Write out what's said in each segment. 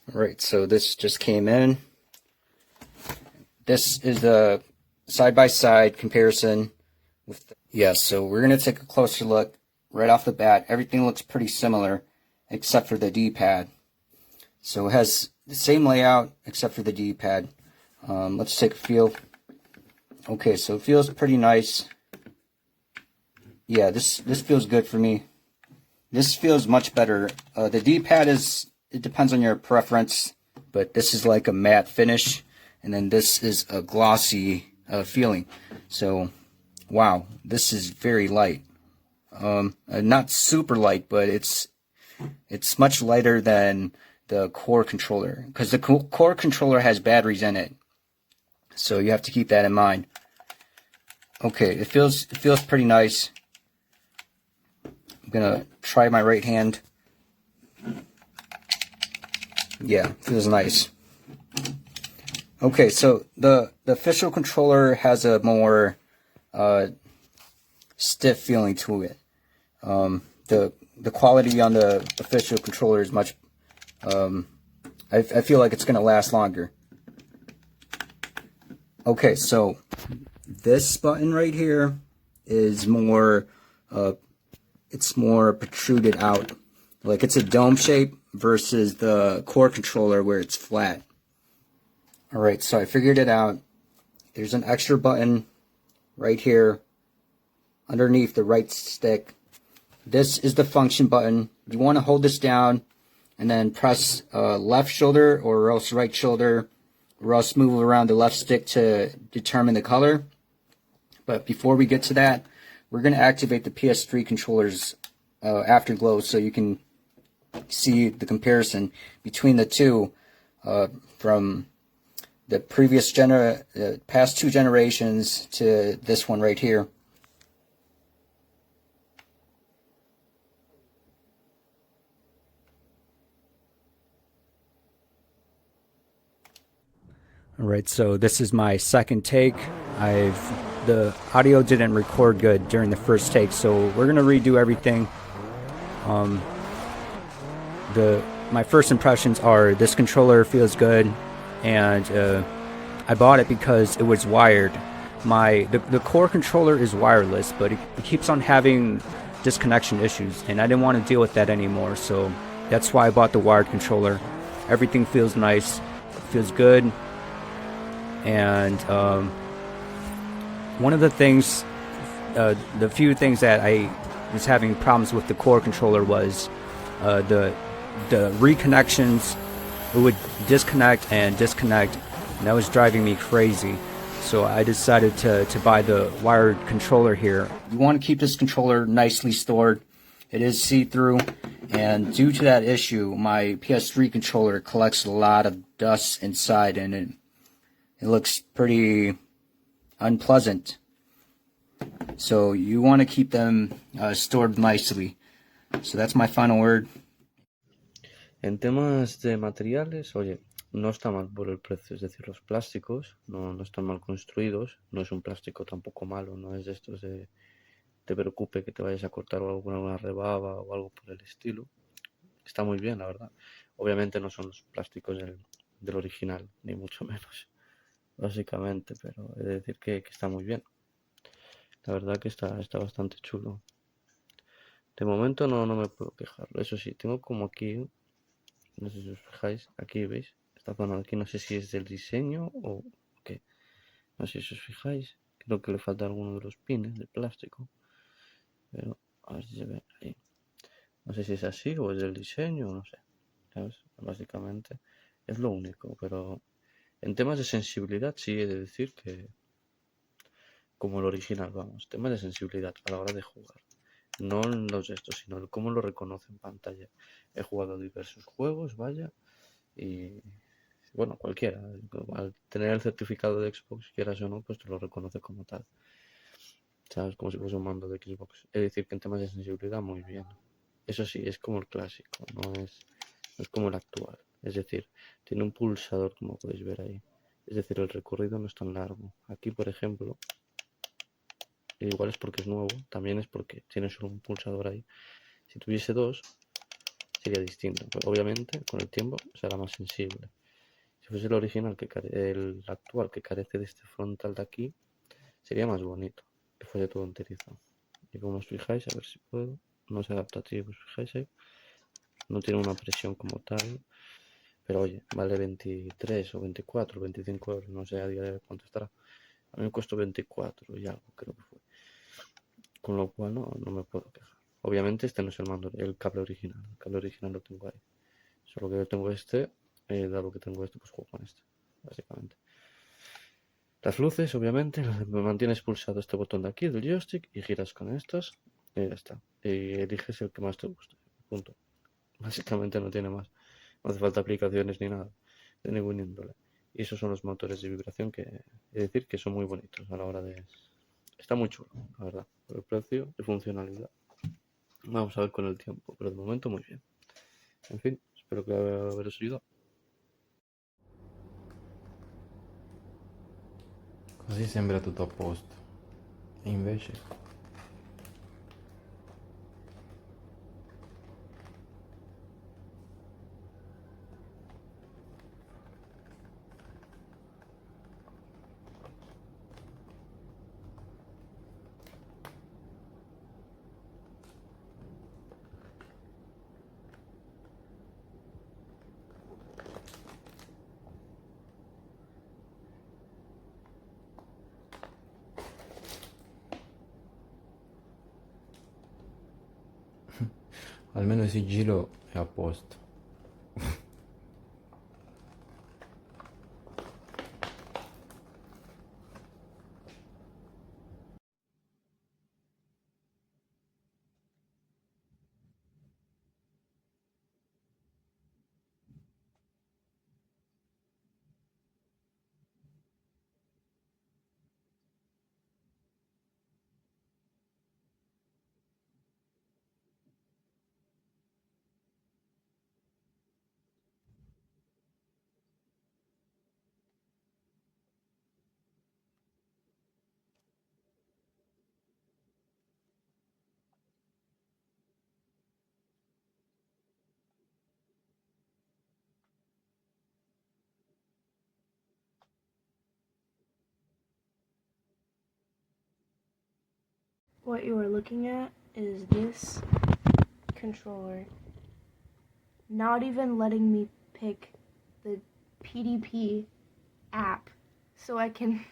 Alright, so this just came in. This is the side-by-side comparison with so we're going to take a closer look right off the bat. Everything looks pretty similar except for the D-pad. So it has the same layout except for the D-pad. Let's take a feel. Okay, so it feels pretty nice. Yeah, this feels good for me. This feels much better. The D-pad it depends on your preference, but this is like a matte finish, and then this is a glossy feeling. So, wow, this is very light. Not super light, but it's much lighter than the core controller, because the core controller has batteries in it. So you have to keep that in mind. Okay, it feels pretty nice. I'm gonna try my right hand. Yeah, feels nice. Okay, so the official controller has a more stiff feeling to it. The quality on the official controller is much. I feel like it's gonna last longer. Okay, so this button right here is more. It's more protruded out, like it's a dome shape versus the core controller where it's flat. Alright, so I figured it out. There's an extra button right here underneath the right stick. This is the function button. You want to hold this down and then press left shoulder or else right shoulder, or else move around the left stick to determine the color. But before we get to that, we're going to activate the PS3 controller's Afterglow so you can see the comparison between the two from the previous past two generations to this one right here. Alright, so this is my second take. The audio didn't record good during the first take, so we're gonna redo everything. My first impressions are this controller feels good, and I bought it because it was wired. The core controller is wireless, but it keeps on having disconnection issues, and I didn't want to deal with that anymore, so that's why I bought the wired controller. Everything feels nice, feels good, and one of the things, the few things that I was having problems with the core controller was the reconnections. It would disconnect, and that was driving me crazy. So I decided to buy the wired controller here. You want to keep this controller nicely stored. It is see-through, and due to that issue, my PS3 controller collects a lot of dust inside, and it looks pretty unpleasant. So you want to keep them stored nicely. So that's my final word. En temas de materiales, oye, no está mal por el precio, es decir, los plásticos no están mal construidos, no es un plástico tampoco malo, no es de estos de te preocupe que te vayas a cortar o alguna rebaba o algo por el estilo. Está muy bien, la verdad. Obviamente no son los plásticos del original, ni mucho menos, básicamente, pero he de decir que está muy bien. La verdad que está bastante chulo. De momento no me puedo quejar. Eso sí, tengo como aquí, no sé si os fijáis, aquí veis, esta zona de aquí, no sé si es del diseño o qué. No sé si os fijáis, creo que le falta alguno de los pines de plástico, pero a ver si se ve ahí. No sé si es así o es del diseño, no sé, ¿sabes? Básicamente es lo único, pero en temas de sensibilidad sí he de decir que como el original, vamos, temas de sensibilidad a la hora de jugar. No en los estos, sino el cómo lo reconoce en pantalla. He jugado diversos juegos, vaya, y bueno, cualquiera. Al tener el certificado de Xbox, quieras o no, pues te lo reconoce como tal. ¿Sabes? Como si fuese un mando de Xbox. Es decir, que en temas de sensibilidad, muy bien. Eso sí, es como el clásico, no es como el actual. Es decir, tiene un pulsador, como podéis ver ahí. Es decir, el recorrido no es tan largo. Aquí, por ejemplo, igual es porque es nuevo, también es porque tiene solo un pulsador ahí. Si tuviese dos, sería distinto. Pero obviamente con el tiempo será más sensible. Si fuese el original, el actual, que carece de este frontal de aquí, sería más bonito, que fuese todo enterizado. Y como os fijáis, a ver si puedo, no es adaptativo, os fijáis ahí, no tiene una presión como tal, pero oye, vale 23 o 24 o 25 euros, no sé a día de hoy cuánto estará. A mí me costó 24 y algo, creo que fue. Con lo cual no me puedo quejar. Obviamente este no es el mando, el cable original lo tengo ahí. Solo que yo tengo este, dado que tengo este, pues juego con este, básicamente. Las luces, obviamente, mantienes pulsado este botón de aquí del joystick y giras con estos y ya está. Y eliges el que más te guste. Punto. Básicamente no tiene más. No hace falta aplicaciones ni nada de ningún índole. Y esos son los motores de vibración que he de decir que son muy bonitos a la hora de... Está muy chulo, la verdad. Por el precio y funcionalidad. Vamos a ver con el tiempo, pero de momento muy bien. En fin, espero que haberos ayudado. Così sembra tutto a posto. E invece... Almeno il sigillo è a posto. What you are looking at is this controller not even letting me pick the PDP app so I can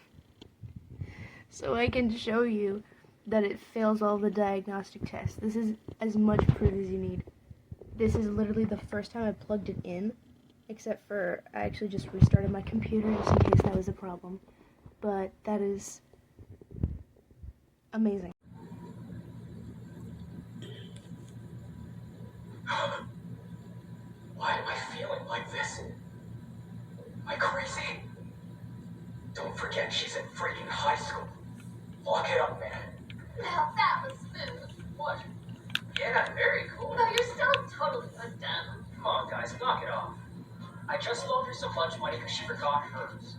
show you that it fails all the diagnostic tests. This is as much proof as you need. This is literally the first time I plugged it in, except for I actually just restarted my computer just in case that was a problem. But that is amazing. Why am I feeling like this? Am I crazy? Don't forget she's in freaking high school. Lock it up, man. Now that was smooth. What? Yeah, very cool. No, you're still totally undone. Come on, guys, knock it off. I just loaned her some lunch money because she forgot hers.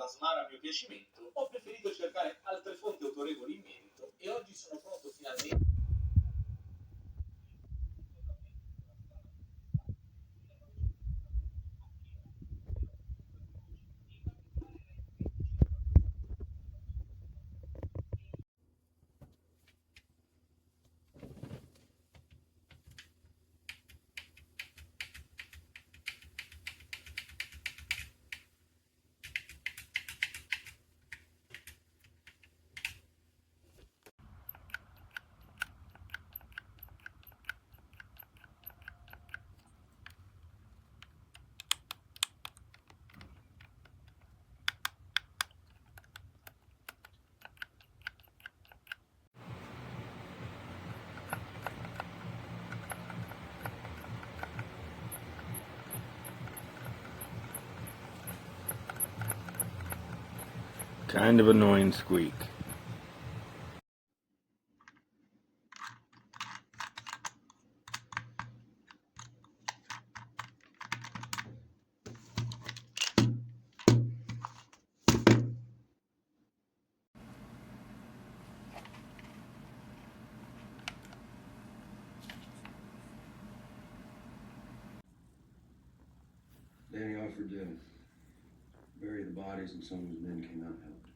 plasmare a mio piacimento, ho preferito cercare altre fonti autorevoli in merito e oggi sono pronto finalmente. Kind of annoying squeak. Danny offered to bury the bodies and some of his men came out and helped.